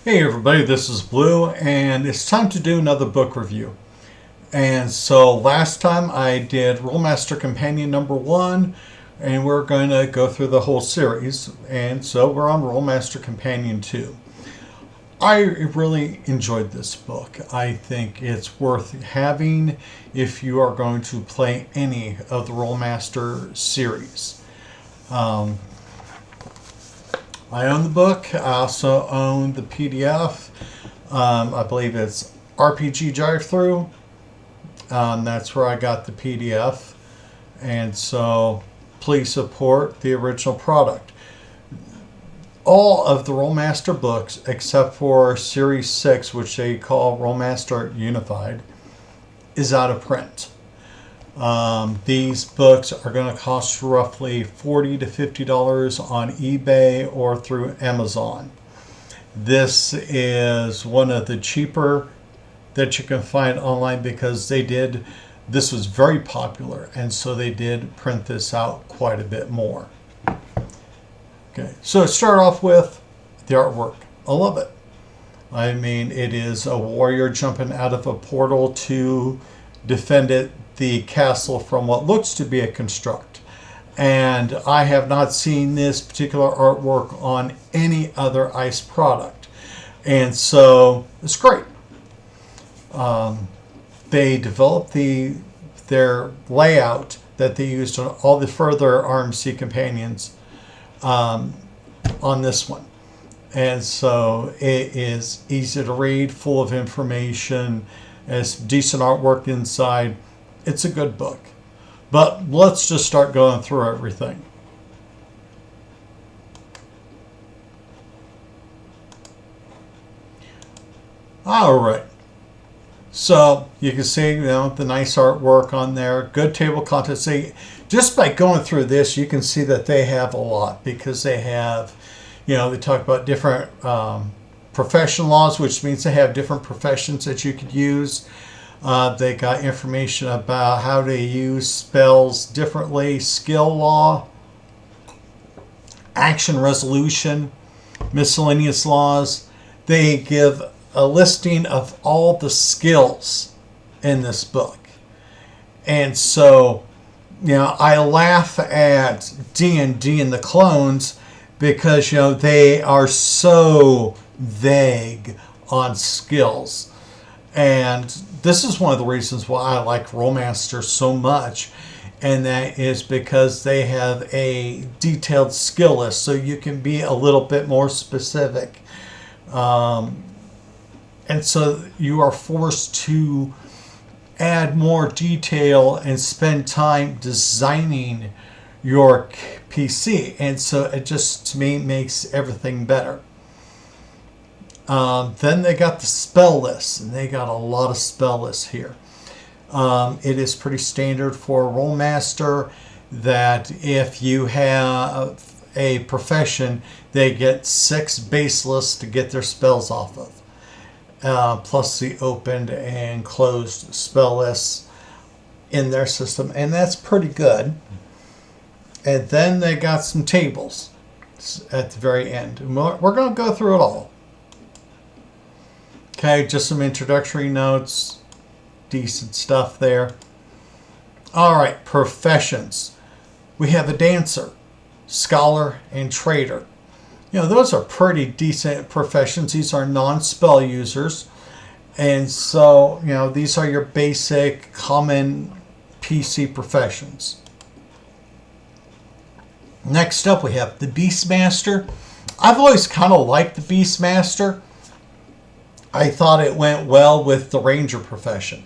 Hey everybody, this is Blue, and it's time to do another book review. And so last time I did RoleMaster Companion number 1, and we're going to go through the whole series. And so we're on RoleMaster Companion 2. I really enjoyed this book. I think it's worth having if you are going to play any of the RoleMaster series. I own the book. I also own the PDF. I believe it's RPG Drive Through. That's where I got the PDF. And so please support the original product. All of the RoleMaster books, except for Series 6, which they call RoleMaster Unified, is out of print. These books are going to cost roughly $40 to $50 on eBay or through Amazon. This is one of the cheaper that you can find online because this was very popular, and so they did print this out quite a bit more. Okay, so to start off with the artwork. I love it. I mean, it is a warrior jumping out of a portal to defend the castle from what looks to be a construct. And I have not seen this particular artwork on any other ICE product. And so it's great. They developed their layout that they used on all the further RMC companions on this one. And so it is easy to read, full of information, has decent artwork inside. It's a good book. But let's just start going through everything. All right. So you can see, the nice artwork on there. Good table contents. Just by going through this, you can see that they have a lot because they have, they talk about different profession laws, which means they have different professions that you could use. They got information about how to use spells differently, skill law, action resolution, miscellaneous laws. They give a listing of all the skills in this book. And so, I laugh at D&D and the clones because, they are so vague on skills. And this is one of the reasons why I like RoleMaster so much, and that is because they have a detailed skill list, so you can be a little bit more specific. And so you are forced to add more detail and spend time designing your PC. And so it just, to me, makes everything better. Then they got the spell lists, and they got a lot of spell lists here. It is pretty standard for RoleMaster that if you have a profession, they get 6 base lists to get their spells off of, plus the opened and closed spell lists in their system, and that's pretty good. And then they got some tables at the very end. We're going to go through it all. Okay, just some introductory notes. Decent stuff there. All right, professions. We have a dancer, scholar, and trader. Those are pretty decent professions. These are non-spell users. And so, these are your basic, common PC professions. Next up, we have the Beastmaster. I've always kind of liked the Beastmaster. I thought it went well with the ranger profession.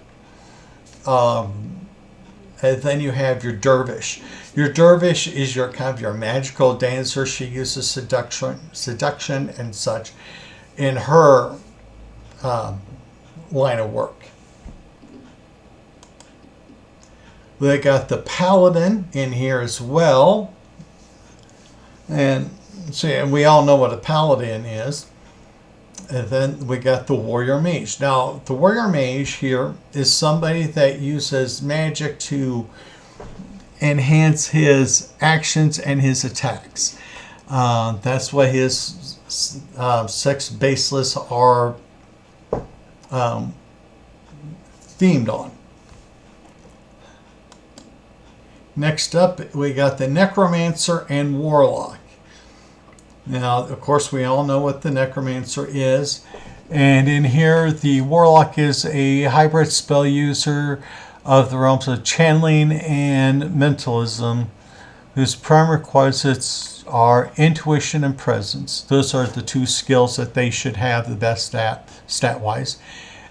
And then you have your dervish. Your dervish is your kind of your magical dancer. She uses seduction and such in her line of work. They got the paladin in here as well. And we all know what a paladin is. And then we got the Warrior Mage. Now, the Warrior Mage here is somebody that uses magic to enhance his actions and his attacks. That's what his 6 baseless are themed on. Next up, we got the Necromancer and Warlock. Now, of course, we all know what the Necromancer is. And in here, the Warlock is a hybrid spell user of the realms of channeling and mentalism, whose primary requisites are intuition and presence. Those are the 2 skills that they should have the best at, stat-wise.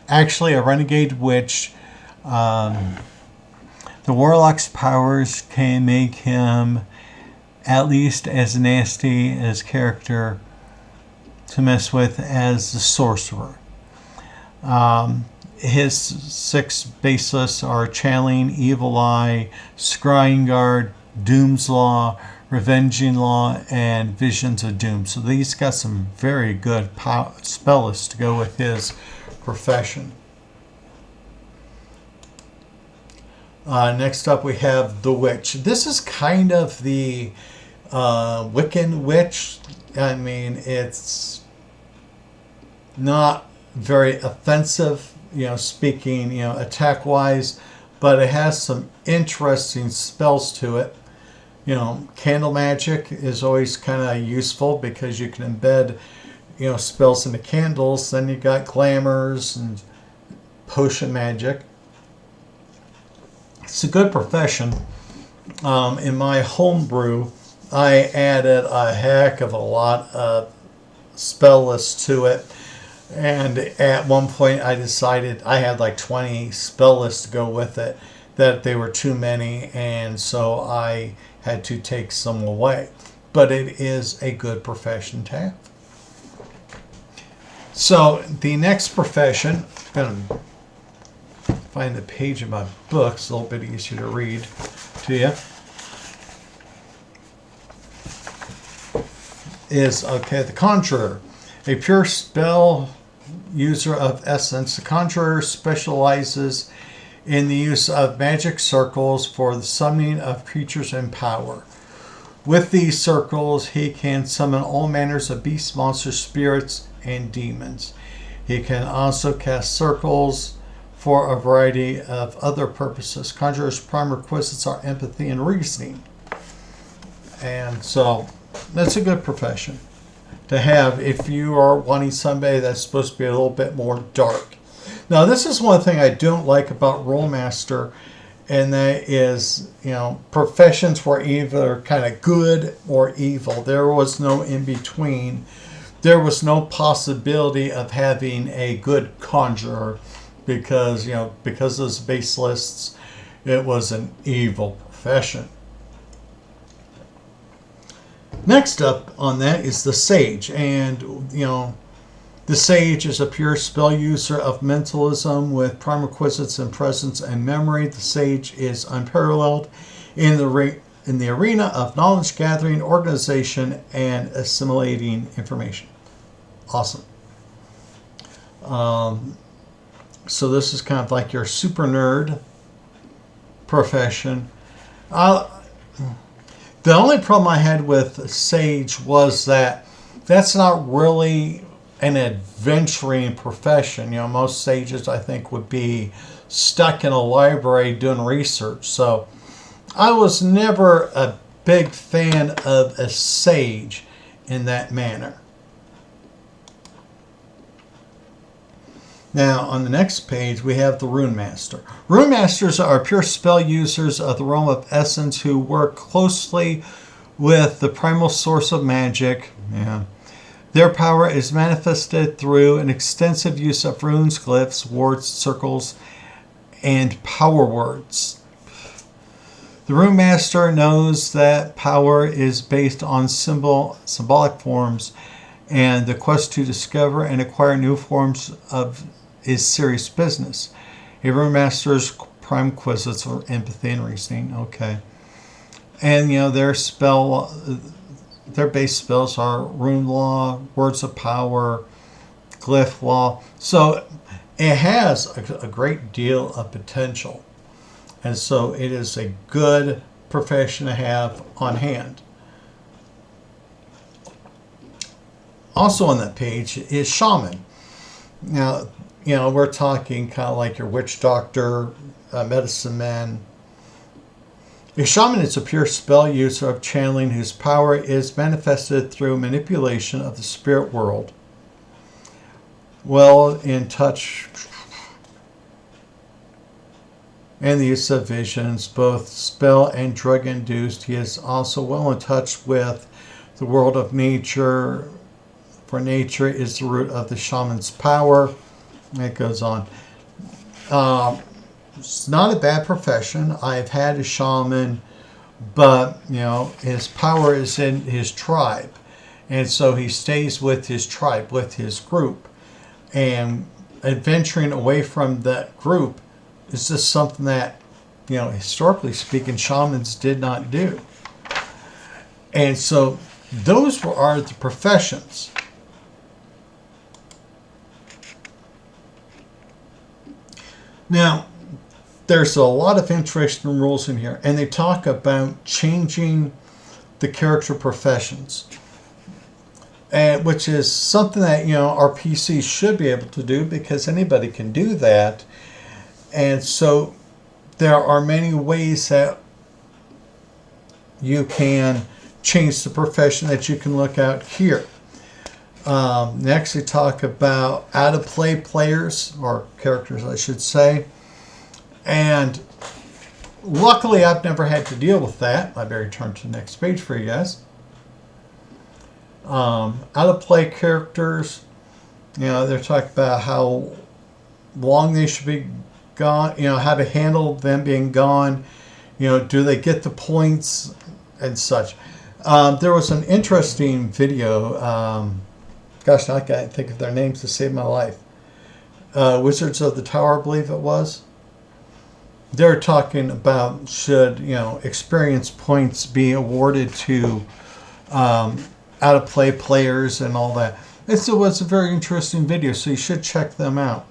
Actually, a renegade witch, the Warlock's powers can make him at least as nasty as character to mess with as the sorcerer. His 6 baseless are Channeling, Evil Eye, Scrying Guard, Doom's Law, Revenging Law, and Visions of Doom. So these got some very good spell lists to go with his profession. Next up we have the Witch. This is kind of the Wiccan Witch. I mean, it's not very offensive, speaking, attack-wise, but it has some interesting spells to it. Candle magic is always kind of useful because you can embed, spells into candles. Then you got glamours and potion magic. It's a good profession. In my homebrew, I added a heck of a lot of spell lists to it. And at one point I decided I had like 20 spell lists to go with it, that they were too many, and so I had to take some away. But it is a good profession to have. So the next profession, I'm going to find the page of my book, it's a little bit easier to read to you, is, the Conjurer. A pure spell user of essence, the Conjurer specializes in the use of magic circles for the summoning of creatures and power. With these circles, he can summon all manners of beasts, monsters, spirits, and demons. He can also cast circles for a variety of other purposes. Conjurer's prime requisites are empathy and reasoning. And so that's a good profession to have if you are wanting somebody that's supposed to be a little bit more dark. Now, this is one thing I don't like about RoleMaster, and that is, professions were either kind of good or evil. There was no in between. There was no possibility of having a good conjurer because of those base lists, it was an evil profession. Next up on that is the Sage, and the Sage is a pure spell user of mentalism with prime requisites and presence and memory. The Sage is unparalleled in the arena of knowledge gathering, organization, and assimilating information. Awesome. So this is kind of like your super nerd profession. The only problem I had with Sage was that that's not really an adventuring profession. Most sages, I think, would be stuck in a library doing research. So I was never a big fan of a sage in that manner. Now, on the next page, we have the Rune Master. Rune Masters are pure spell users of the realm of essence who work closely with the primal source of magic. Their power is manifested through an extensive use of runes, glyphs, wards, circles, and power words. The Rune Master knows that power is based on symbolic forms, and the quest to discover and acquire new forms is serious business. A Rune Master's prime requisites are empathy and reasoning. Okay. And their base spells are Rune Law, Words of Power, Glyph Law. So it has a great deal of potential. And so it is a good profession to have on hand. also on that page is shaman. Now, we're talking kind of like your witch doctor, medicine man. A shaman is a pure spell user of channeling whose power is manifested through manipulation of the spirit world. Well in touch and the use of visions, both spell and drug induced. He is also well in touch with the world of nature, for nature is the root of the shaman's power. It goes on. It's not a bad profession. I've had a shaman, but his power is in his tribe, and so he stays with his tribe, with his group, and adventuring away from that group is just something that historically speaking, shamans did not do. And so those are the professions. Now, there's a lot of interesting rules in here, and they talk about changing the character professions, which is something that our PCs should be able to do, because anybody can do that. And so there are many ways that you can change the profession that you can look out here. Next, we talk about out-of-play players, or characters, I should say. And luckily, I've never had to deal with that. I better turn to the next page for you guys. Out-of-play characters, they're talking about how long they should be gone, how to handle them being gone, do they get the points and such. There was an interesting video, gosh, I can't think of their names to save my life. Wizards of the Tower, I believe it was. They're talking about should experience points be awarded to out-of-play players and all that. It was a very interesting video, so you should check them out.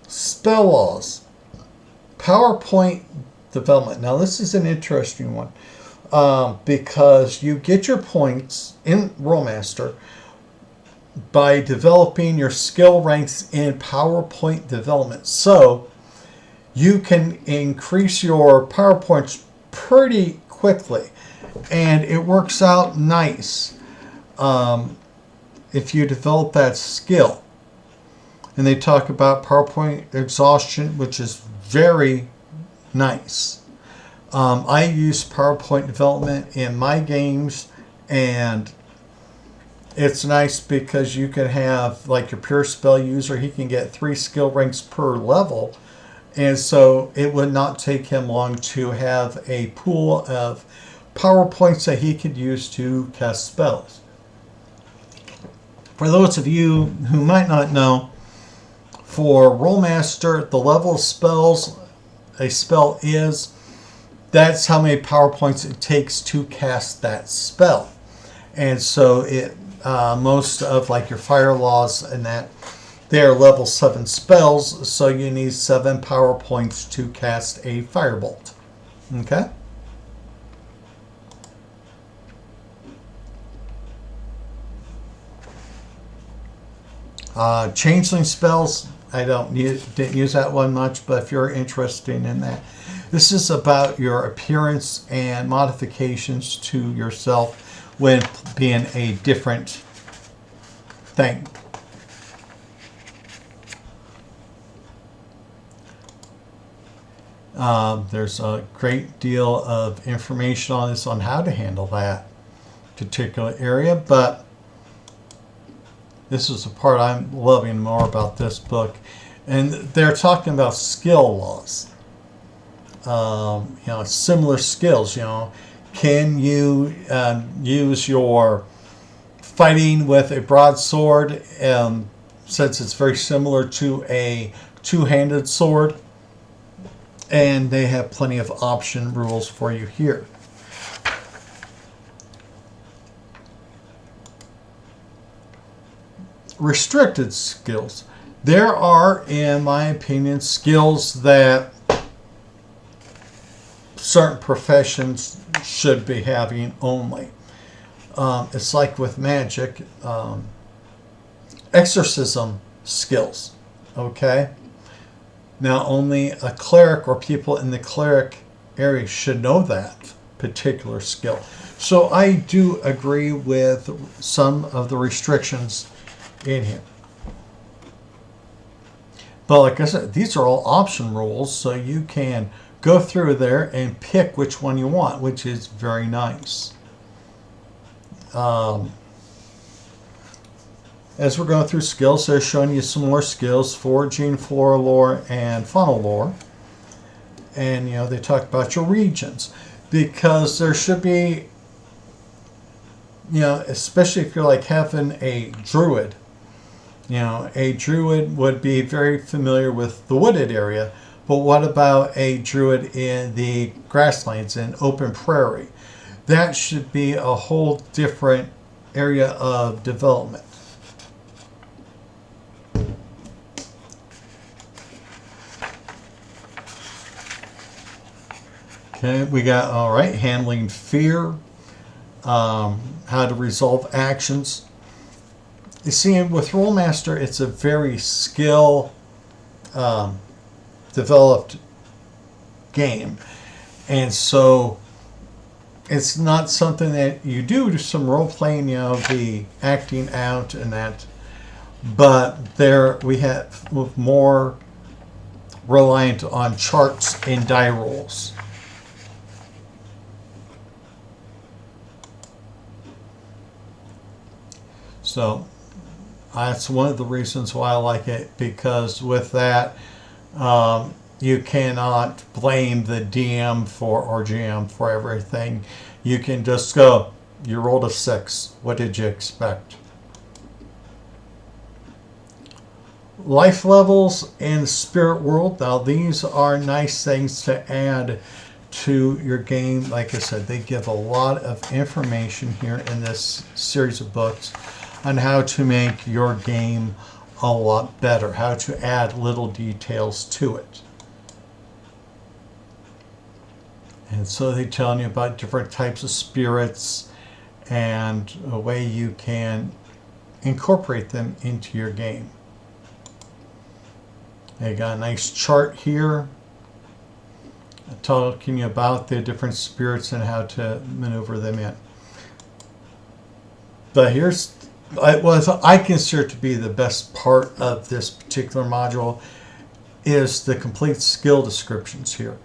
Spell laws. PowerPoint development. Now this is an interesting one, because you get your points in RoleMaster by developing your skill ranks in PowerPoint development. So you can increase your PowerPoints pretty quickly, and it works out nice if you develop that skill. And they talk about PowerPoint exhaustion, which is very nice. I use PowerPoint development in my games, and it's nice because you can have, like, your pure spell user, he can get 3 skill ranks per level, and so it would not take him long to have a pool of PowerPoints that he could use to cast spells. For those of you who might not know, for RoleMaster, the level of spells a spell is, that's how many PowerPoints it takes to cast that spell. And so it most of, like, your fire laws and that, they're level 7 spells, so you need 7 PowerPoints to cast a firebolt. Okay? Changeling spells, I didn't use that one much, but if you're interested in that, this is about your appearance and modifications to yourself when being a different thing. There's a great deal of information on this, on how to handle that particular area, but this is the part I'm loving more about this book. And they're talking about skill laws. Similar skills, can you use your fighting with a broadsword, since it's very similar to a two-handed sword? And they have plenty of option rules for you here. Restricted skills. There are, in my opinion, skills that certain professions should be having only. It's like with magic, exorcism skills. Okay? Now, only a cleric or people in the cleric area should know that particular skill. So I do agree with some of the restrictions in here. But like I said, these are all option rules, so you can go through there and pick which one you want, which is very nice. As we're going through skills, they're showing you some more skills: foraging, flora lore, and funnel lore. And, they talk about your regions. Because there should be, especially if you're like having a druid, a druid would be very familiar with the wooded area. But what about a druid in the grasslands and open prairie? That should be a whole different area of development. Okay, we got, all right, handling fear, how to resolve actions. You see, with RoleMaster, it's a very skill developed game. And so it's not something that you do some role playing, the acting out and that. But there we have more reliant on charts and die rolls. So that's one of the reasons why I like it, because with that, you cannot blame the DM or GM for everything. You can just go, you rolled a 6. What did you expect? Life levels in Spirit World. Now, these are nice things to add to your game. Like I said, they give a lot of information here in this series of books on how to make your game a lot better, how to add little details to it. And so they tell you about different types of spirits and a way you can incorporate them into your game. They got a nice chart here talking about the different spirits and how to maneuver them in. But here's what I consider to be the best part of this particular module is the complete skill descriptions here.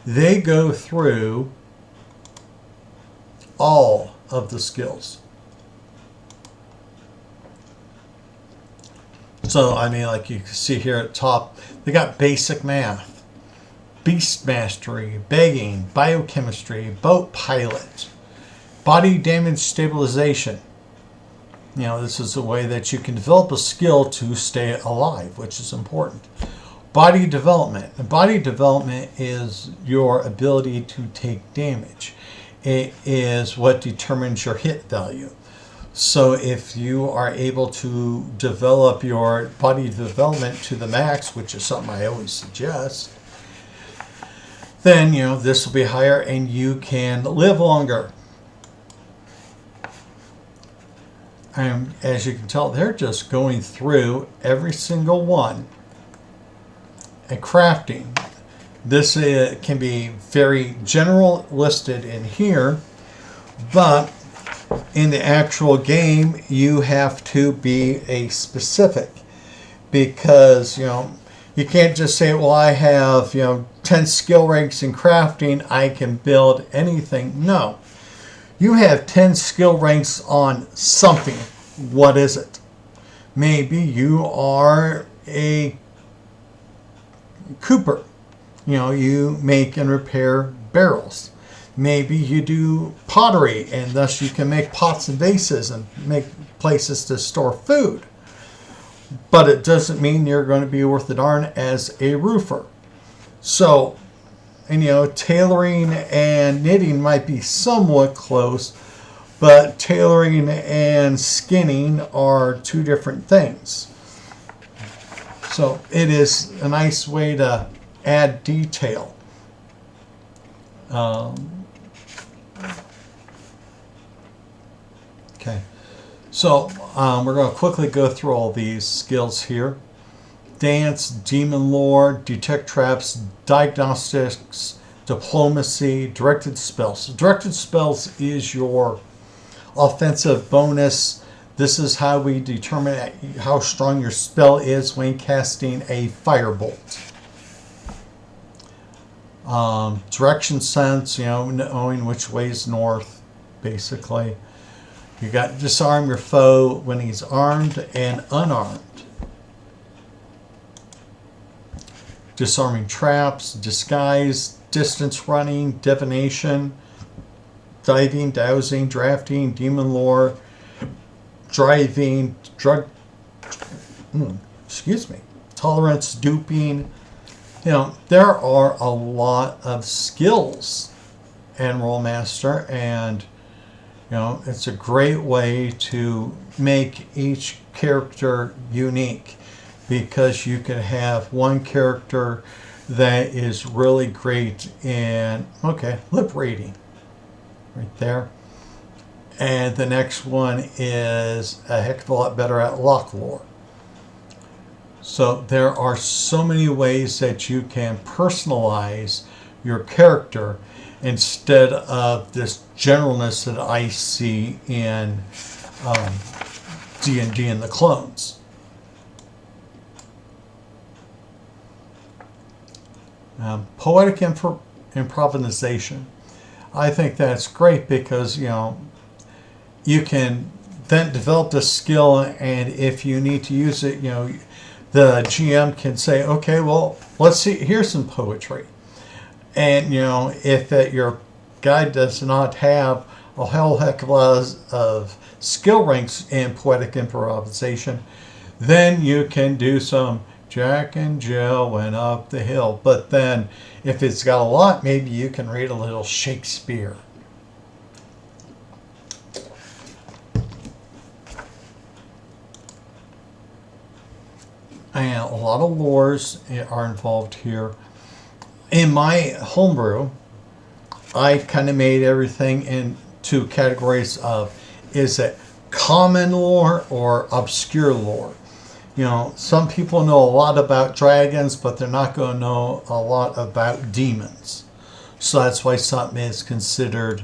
They go through all of the skills. So, like you can see here at the top, they got basic math, beast mastery, begging, biochemistry, boat pilot, body damage stabilization. This is a way that you can develop a skill to stay alive, which is important. Body development. And body development is your ability to take damage. It is what determines your hit value. So if you are able to develop your body development to the max, which is something I always suggest, then, this will be higher and you can live longer. And as you can tell, they're just going through every single one and crafting. This can be very general listed in here, but in the actual game, you have to be a specific, because you can't just say, well, I have 10 skill ranks in crafting, I can build anything. No, you have 10 skill ranks on something. What is it? Maybe you are a cooper. You make and repair barrels. Maybe you do pottery, and thus you can make pots and vases and make places to store food. But it doesn't mean you're going to be worth a darn as a roofer. So, tailoring and knitting might be somewhat close, but tailoring and skinning are two different things. So it is a nice way to add detail. Okay, so we're going to quickly go through all these skills here. Dance, demon lore, detect traps, diagnostics, diplomacy, directed spells. So directed spells is your offensive bonus. This is how we determine how strong your spell is when casting a firebolt. Direction sense, knowing which way is north, basically. You got disarm your foe when he's armed and unarmed. Disarming traps, disguise, distance running, divination, diving, dowsing, drafting, demon lore, driving, tolerance, duping. There are a lot of skills in RoleMaster, and it's a great way to make each character unique, because you can have one character that is really great in, lip reading, right there. And the next one is a heck of a lot better at lock lore. So there are so many ways that you can personalize your character instead of this generalness that I see in D&D and the clones. Poetic improvisation. I think that's great because, you can then develop the skill, and if you need to use it, the GM can say, okay, well, let's see, here's some poetry. And, if your guy does not have a whole heck of a lot of skill ranks in poetic improvisation, then you can do some Jack and Jill went up the hill. But then if it's got a lot, maybe you can read a little Shakespeare. And a lot of lores are involved here. In my homebrew, I kind of made everything into categories of, is it common lore or obscure lore? Some people know a lot about dragons, but they're not going to know a lot about demons. So that's why something is considered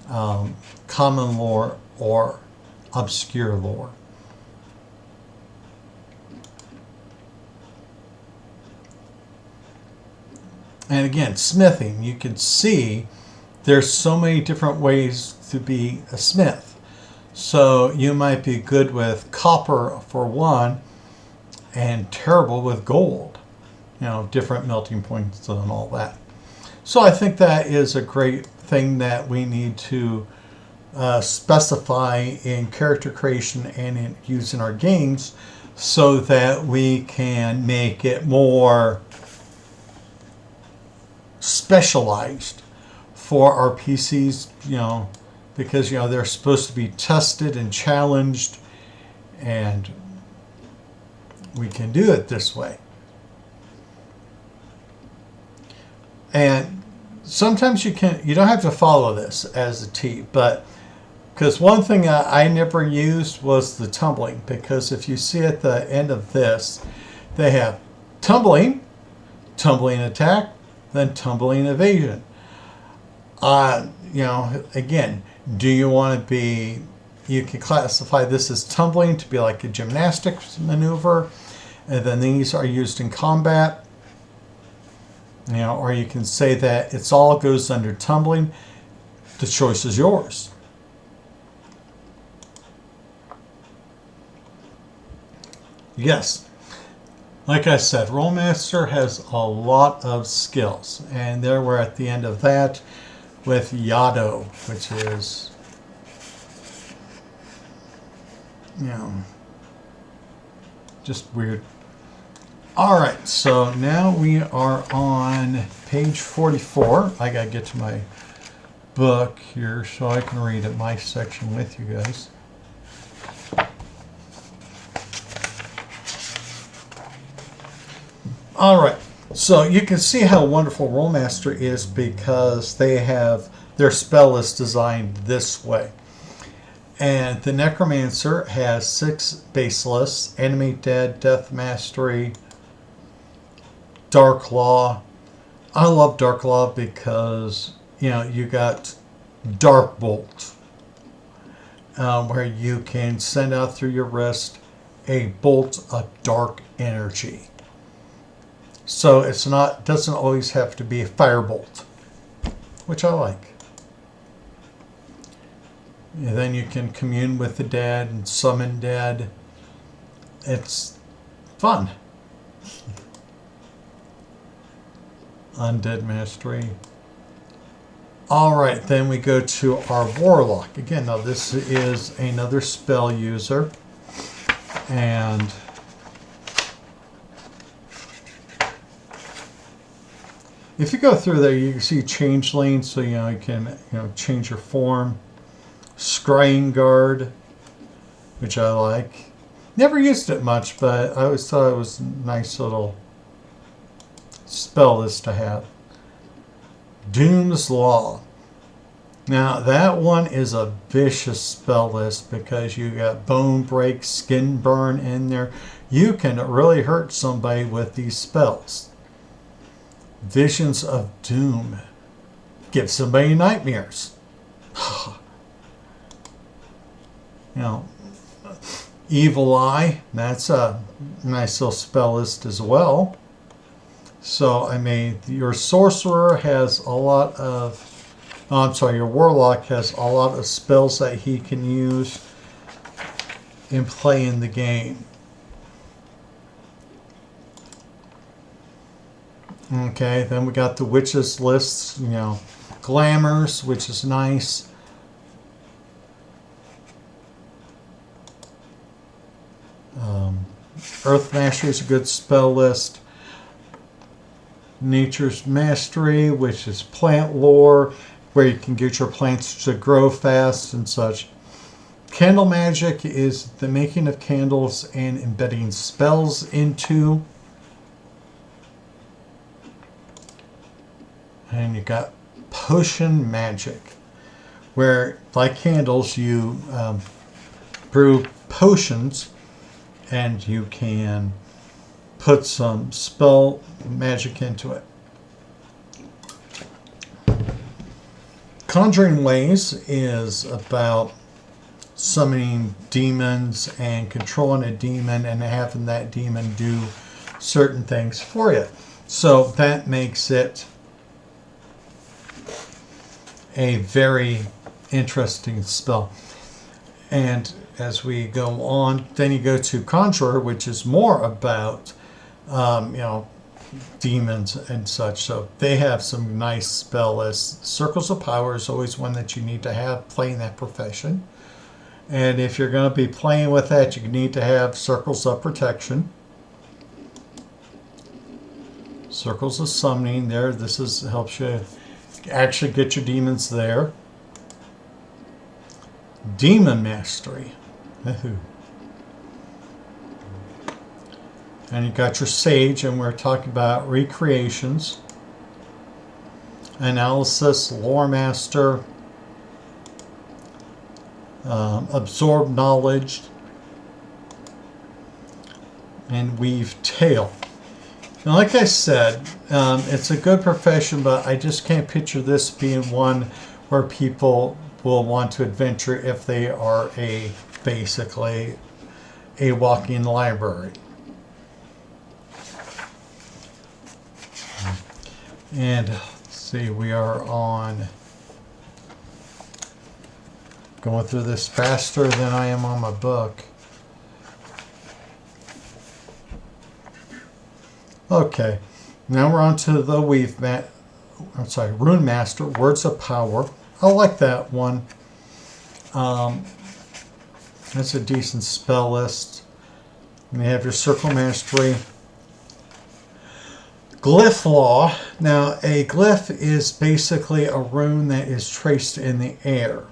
common lore or obscure lore. And again, smithing, you can see there's so many different ways to be a smith. So you might be good with copper for one and terrible with gold. Different melting points and all that. So I think that is a great thing that we need to specify in character creation and in using our games, so that we can make it more specialized for our PCs, because they're supposed to be tested and challenged, and we can do it this way. And sometimes you don't have to follow this as a T, but because one thing I never used was the tumbling, because if you see at the end of this, they have tumbling attack, then tumbling evasion. Again, do you want to be, you can classify this as tumbling to be like a gymnastics maneuver, and then these are used in combat. Or you can say that it's all goes under tumbling. The choice is yours. Yes. Like I said, RoleMaster has a lot of skills, and there we're at the end of that with Yado, which is, just weird. All right, so now we are on page 44. I gotta get to my book here so I can read at my section with you guys. All right, So you can see how wonderful RoleMaster is because they have their spell list designed this way. And the Necromancer has 6 base lists: Animate Dead, Death Mastery, Dark Law. I love Dark Law because, you got Dark Bolt, where you can send out through your wrist a bolt of dark energy. So doesn't always have to be a firebolt, which I like. And then you can commune with the dead and summon dead. It's fun. Undead Mastery. Alright, then we go to our Warlock. Again, now this is another spell user. And if you go through there, you can see changeling, so you can change your form. Scrying Guard, which I like. Never used it much, but I always thought it was a nice little spell list to have. Doom's Law. Now that one is a vicious spell list because you got Bone Break, Skin Burn in there. You can really hurt somebody with these spells. Visions of Doom. Give somebody nightmares. Evil Eye. That's a nice little spell list as well. So, your Sorcerer has a lot of... your Warlock has a lot of spells that he can use in playing the game. Okay, then we got the Witches lists, Glamours, which is nice. Earth Mastery is a good spell list. Nature's Mastery, which is plant lore, where you can get your plants to grow fast and such. Candle Magic is the making of candles and embedding spells into. And you got Potion Magic, where, like candles, you brew potions and you can put some spell magic into it. Conjuring Ways is about summoning demons and controlling a demon and having that demon do certain things for you. So that makes it a very interesting spell. And as we go on, then you go to Conjurer, which is more about, demons and such. So they have some nice spell lists. Circles of Power is always one that you need to have playing that profession. And if you're going to be playing with that, you need to have Circles of Protection. Circles of Summoning there. This helps you actually get your demons there. Demon Mastery. And you got your Sage, and we're talking about recreations, analysis, lore master, absorb knowledge, and weave tale. Now, like I said, it's a good profession, but I just can't picture this being one where people will want to adventure if they are basically a walking library. And let's see, we are going through this faster than I am on my book. Okay, now we're on to the Rune Master, Words of Power. I like that one. That's a decent spell list. And you have your Circle Mastery. Glyph Law. Now, a glyph is basically a rune that is traced in the air.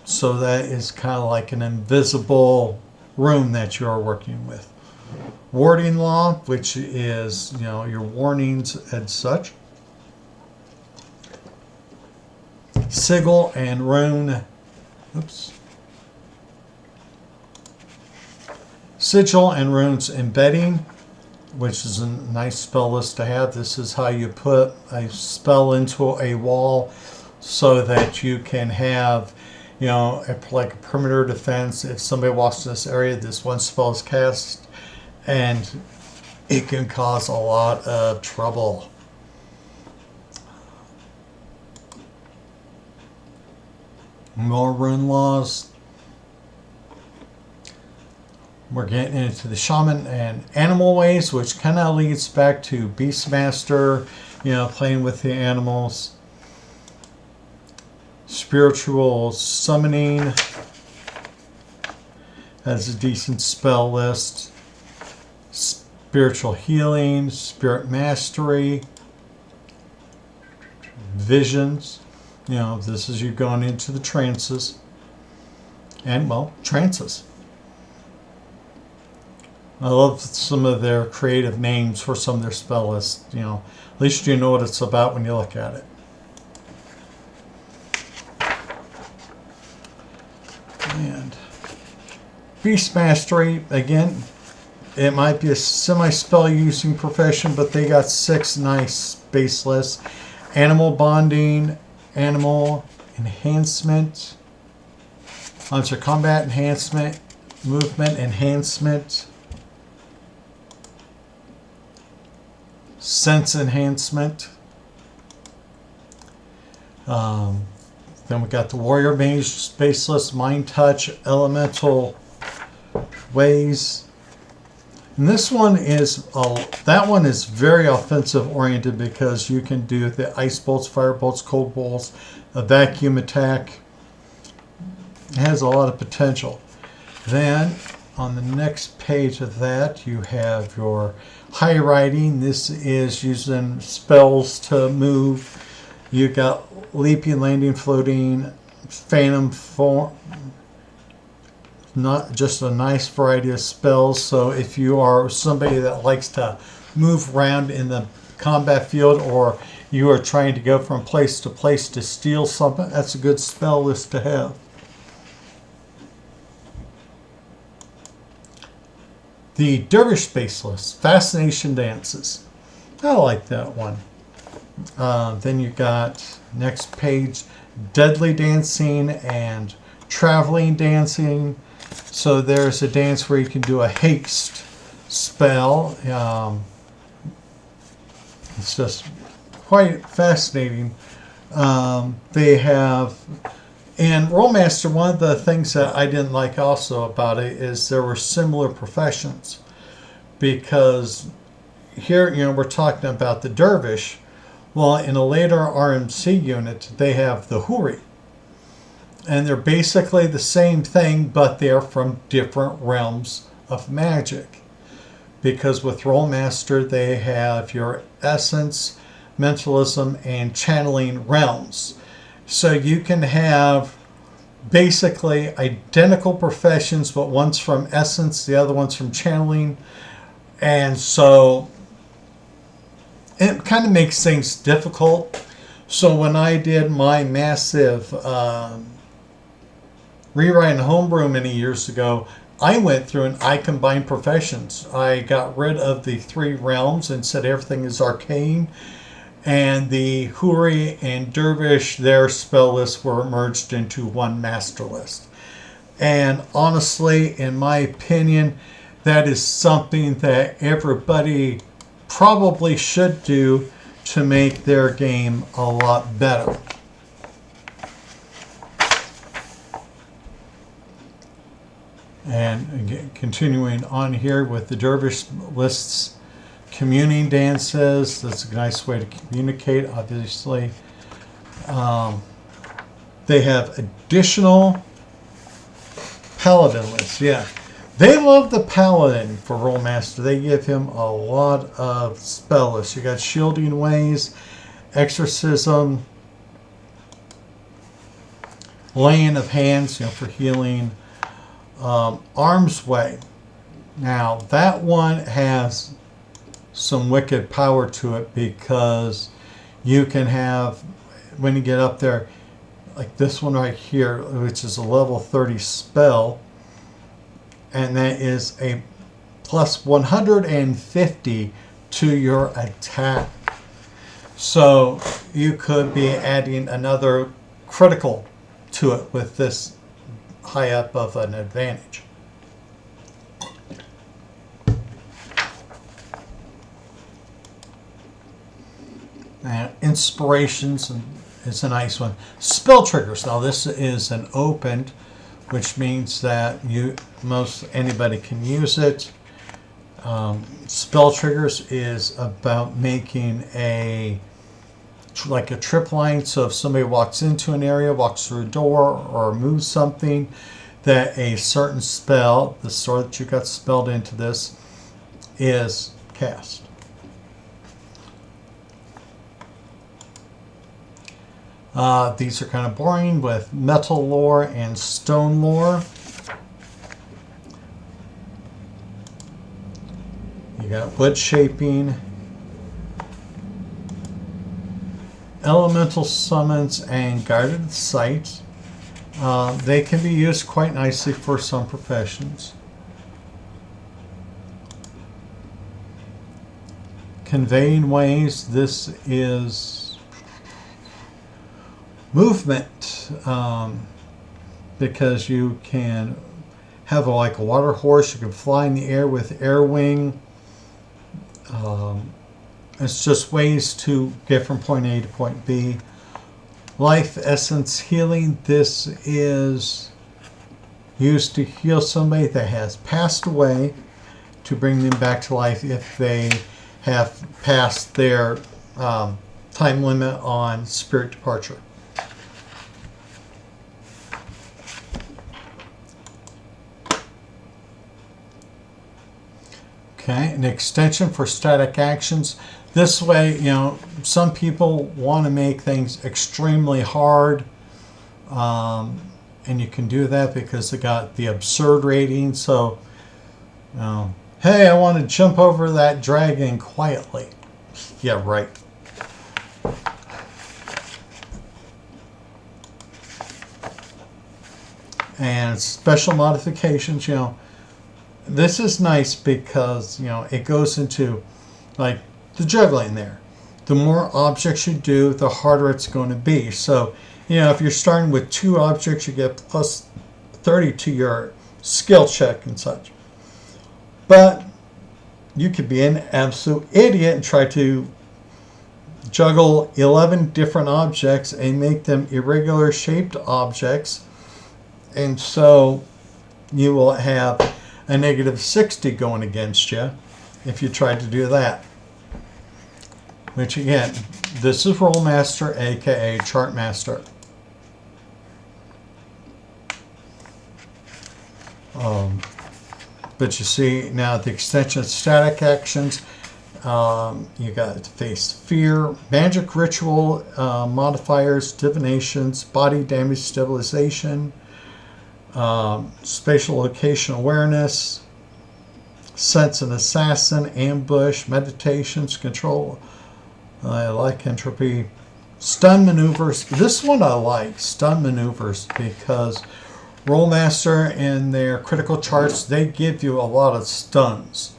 So that is kind of like an invisible rune that you are working with. Warding Law, which is, your warnings and such. Sigil and Rune. Oops. Sigil and Rune's Embedding, which is a nice spell list to have. This is how you put a spell into a wall so that you can have, like a perimeter defense. If somebody walks in this area, this one spell is cast, and it can cause a lot of trouble. More rune laws. We're getting into the shaman and animal ways, which kind of leads back to Beastmaster, playing with the animals. Spiritual summoning has a decent spell list. Spiritual healing, spirit mastery, visions. This is you going into the trances. And, trances. I love some of their creative names for some of their spell lists. At least you know what it's about when you look at it. And Beast Mastery, again, it might be a semi-spell using profession, but they got 6 nice base lists. Animal Bonding, Animal Enhancement, Combat Enhancement, Movement Enhancement, Sense Enhancement. Then we got the Warrior Mage Spaceless, Mind Touch, Elemental Ways. And this one is, that one is very offensive oriented because you can do the Ice Bolts, Fire Bolts, Cold Bolts, a Vacuum Attack. It has a lot of potential. Then on the next page of that, you have your High Riding. This is using spells to move. You got Leaping, Landing, Floating, Phantom Form. Not just a nice variety of spells. So if you are somebody that likes to move around in the combat field, or you are trying to go from place to place to steal something, that's a good spell list to have. The Dervish Space List, Fascination Dances. I like that one. Then you got, next page, Deadly Dancing and Traveling Dancing. So there's a dance where you can do a haste spell. It's just quite fascinating. They have, and RoleMaster, one of the things that I didn't like also about it is there were similar professions. Because here, we're talking about the Dervish. Well, in a later RMC unit, they have the Huri. And they're basically the same thing, but they're from different realms of magic. Because with RoleMaster, they have your essence, mentalism, and channeling realms. So you can have basically identical professions, but one's from essence, the other one's from channeling. And so it kind of makes things difficult. So when I did my massive rewrite and homebrew many years ago, I went through and I combined professions. I got rid of the 3 realms and said everything is arcane. And the Huri and Dervish, their spell lists were merged into one master list. And honestly, in my opinion, that is something that everybody probably should do to make their game a lot better. And again, continuing on here with the Dervish lists, communing dances. That's a nice way to communicate, obviously. They have additional paladin lists. Yeah, they love the paladin for RoleMaster. They give him a lot of spell lists. You got shielding ways, exorcism, laying of hands, for healing. Arm's way. Now that one has some wicked power to it, because you can have, when you get up there, like this one right here, which is a level 30 spell, and that is a plus 150 to your attack. So you could be adding another critical to it with this high up of an advantage. And inspirations is a nice one. Spell triggers. Now this is an opened, which means that anybody can use it. Spell triggers is about making like a trip line. So if somebody walks into an area, walks through a door, or moves something, that a certain spell, the sword that you got spelled into this, is cast. These are kind of boring with metal lore and stone lore. You got wood shaping, elemental summons, and guided sight. They can be used quite nicely for some professions. Conveying ways. This is movement, because you can have like a water horse. You can fly in the air with air wing. It's just ways to get from point A to point B. Life essence healing. This is used to heal somebody that has passed away, to bring them back to life if they have passed their time limit on spirit departure. Okay, an extension for static actions. This way, some people want to make things extremely hard, and you can do that because they got the absurd rating. So, hey, I want to jump over that dragon quietly. Yeah, right. And special modifications, this is nice because, it goes into like the juggling there. The more objects you do, the harder it's going to be. So, if you're starting with 2 objects, you get plus 30 to your skill check and such. But you could be an absolute idiot and try to juggle 11 different objects and make them irregular shaped objects. And so you will have a negative 60 going against you if you tried to do that. Which again, this is RoleMaster, aka Chartmaster. But you see now the extension of static actions. You got face fear, magic ritual modifiers, divinations, body damage stabilization, spatial location awareness, sense and assassin, ambush, meditations, control. I like entropy. Stun maneuvers. This one I like, stun maneuvers, because RoleMaster in their critical charts, they give you a lot of stuns.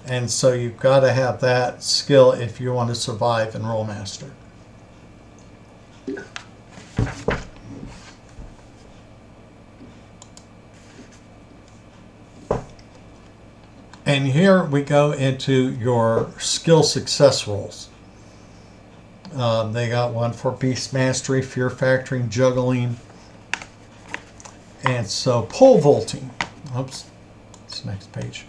And so you've got to have that skill if you want to survive in RoleMaster. And here we go into your skill success rolls. They got one for Beast Mastery, Fear Factoring, Juggling. And so pole vaulting. Oops, it's the next page.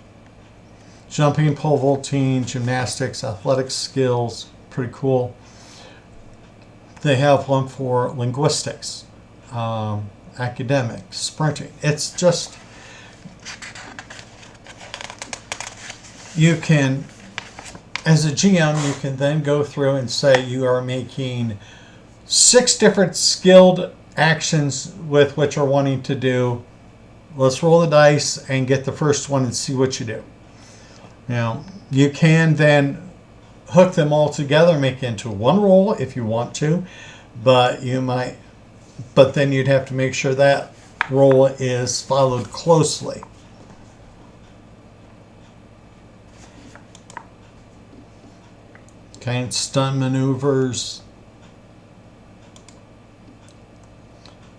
Jumping, pole vaulting, gymnastics, athletic skills. Pretty cool. They have one for linguistics, academics, sprinting. It's just, you can, as a GM, you can then go through and say you are making 6 different skilled actions with what you're wanting to do let's roll the dice and get the first one and see what you do. Now, you can then hook them all together, make it into one roll if you want to, but then you'd have to make sure that roll is followed closely. Okay, and stun maneuvers.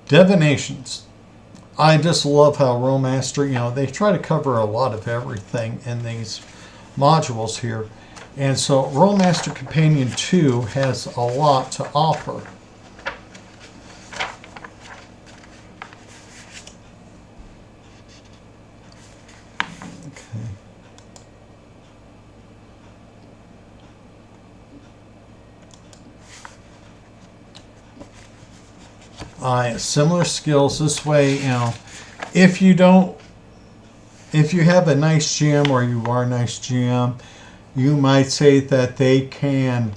Divinations. I just love how RoleMaster, they try to cover a lot of everything in these modules here. And so RoleMaster Companion 2 has a lot to offer. Similar skills this way, if you have a nice GM or you are a nice GM, you might say that they can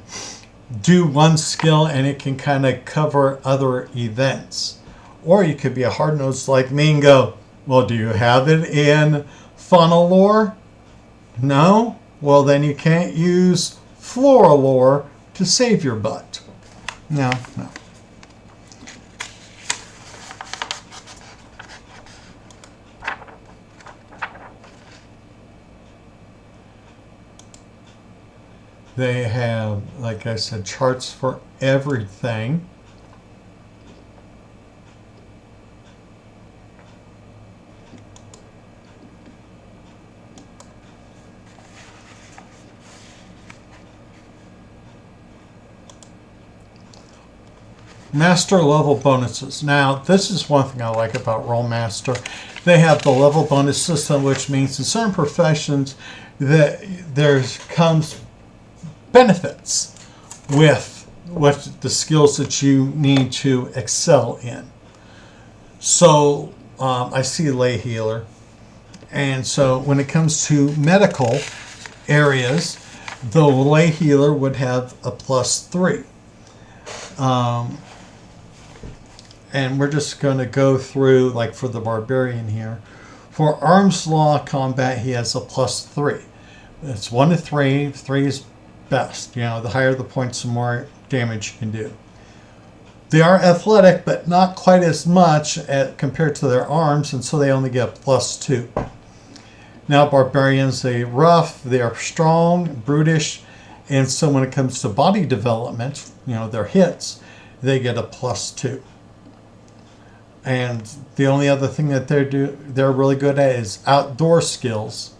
do one skill and it can kind of cover other events. Or you could be a hard-nosed like me and go, well, do you have it in funnel lore? No? Well, then you can't use flora lore to save your butt. No. They have, like I said, charts for everything. Master level bonuses. Now, this is one thing I like about RoleMaster. They have the level bonus system, which means in certain professions that there comes benefits with what the skills that you need to excel in. So I see lay healer, and so when it comes to medical areas, the lay healer would have a +3. And we're just going to go through, like for the barbarian here. For arms law combat, he has a +3. It's 1 to 3. 3 is best. The higher the points, the more damage you can do. They are athletic, but not quite as much compared to their arms, and so they only get +2. Now, barbarians, they're rough, they are strong, brutish, and so when it comes to body development, their hits, they get a +2. And the only other thing that they're really good at is outdoor skills.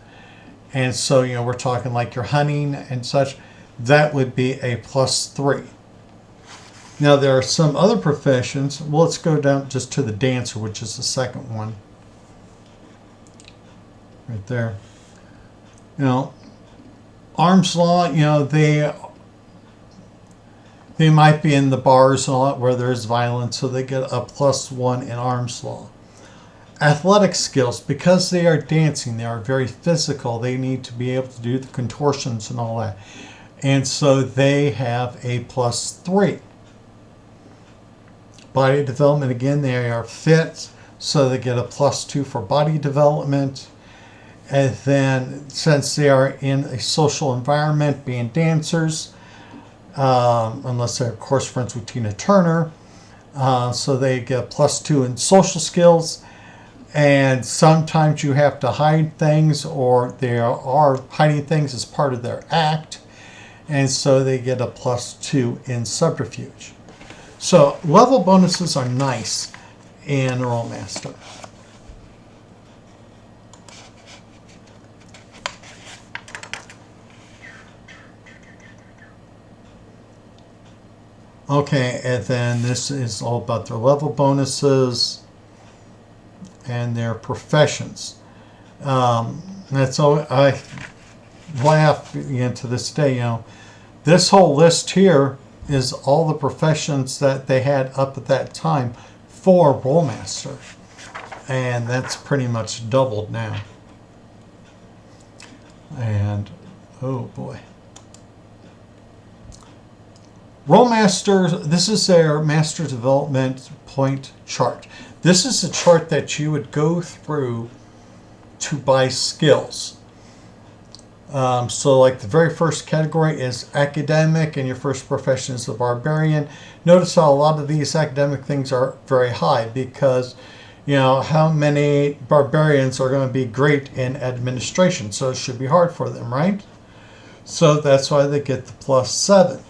And so, we're talking like your hunting and such. That would be a +3. Now, there are some other professions. Well, let's go down just to the dancer, which is the second one. Right there. Arms law, they might be in the bars and all that where there's violence, so they get a +1 in arms law. Athletic skills, because they are dancing, they are very physical. They need to be able to do the contortions and all that. And so they have a +3. Body development, again, they are fit, so they get a +2 for body development. And then since they are in a social environment, being dancers, unless they're, of course, friends with Tina Turner, so they get +2 in social skills. And sometimes you have to hide things, or they are hiding things as part of their act. And so they get a +2 in subterfuge. So level bonuses are nice in RoleMaster. Okay, and then this is all about their level bonuses and their professions. That's all I laugh to this day. This whole list here is all the professions that they had up at that time for RoleMaster, and that's pretty much doubled now. And oh boy. RoleMaster, this is their master development point chart. This is a chart that you would go through to buy skills. So like the very first category is academic, and your first profession is the barbarian. Notice how a lot of these academic things are very high, because how many barbarians are going to be great in administration, so it should be hard for them, right? So that's why they get the +7.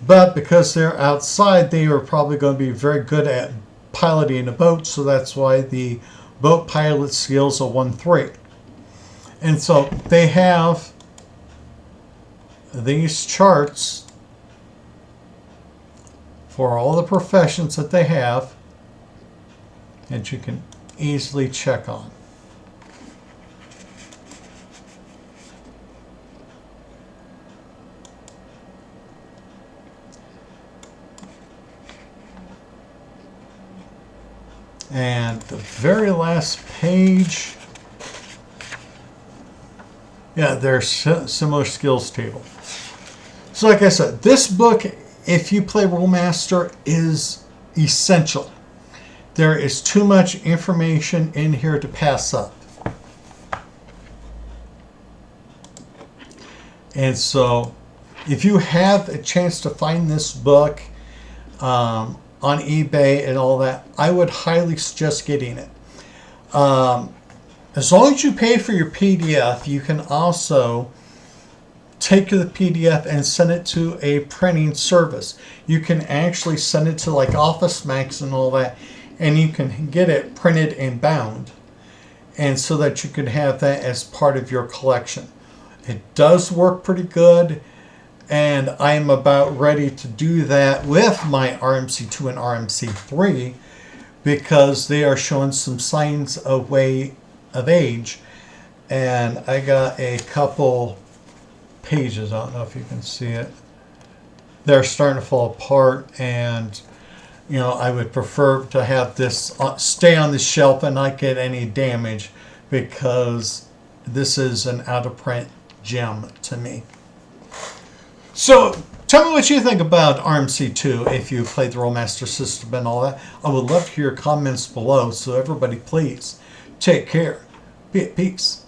But because they're outside, they are probably going to be very good at piloting a boat, so that's why the boat pilot skills are 1-3. And so they have these charts for all the professions that they have, and you can easily check on. And the very last page, there's similar skills table. So like I said, this book, if you play RoleMaster, is essential. There is too much information in here to pass up. And so if you have a chance to find this book on eBay and all that, I would highly suggest getting it. As long as you pay for your PDF, you can also take the PDF and send it to a printing service. You can actually send it to like Office Max and all that, and you can get it printed and bound, and so that you can have that as part of your collection. It does work pretty good, and I'm about ready to do that with my RMC2 and RMC3, because they are showing some signs of age, and I got a couple pages, I don't know if you can see it, they're starting to fall apart, and I would prefer to have this stay on the shelf and not get any damage, because this is an out of print gem to me. So tell me what you think about RMC2 if you played the RoleMaster system and all that. I would love to hear your comments below, so everybody please take care. Peace.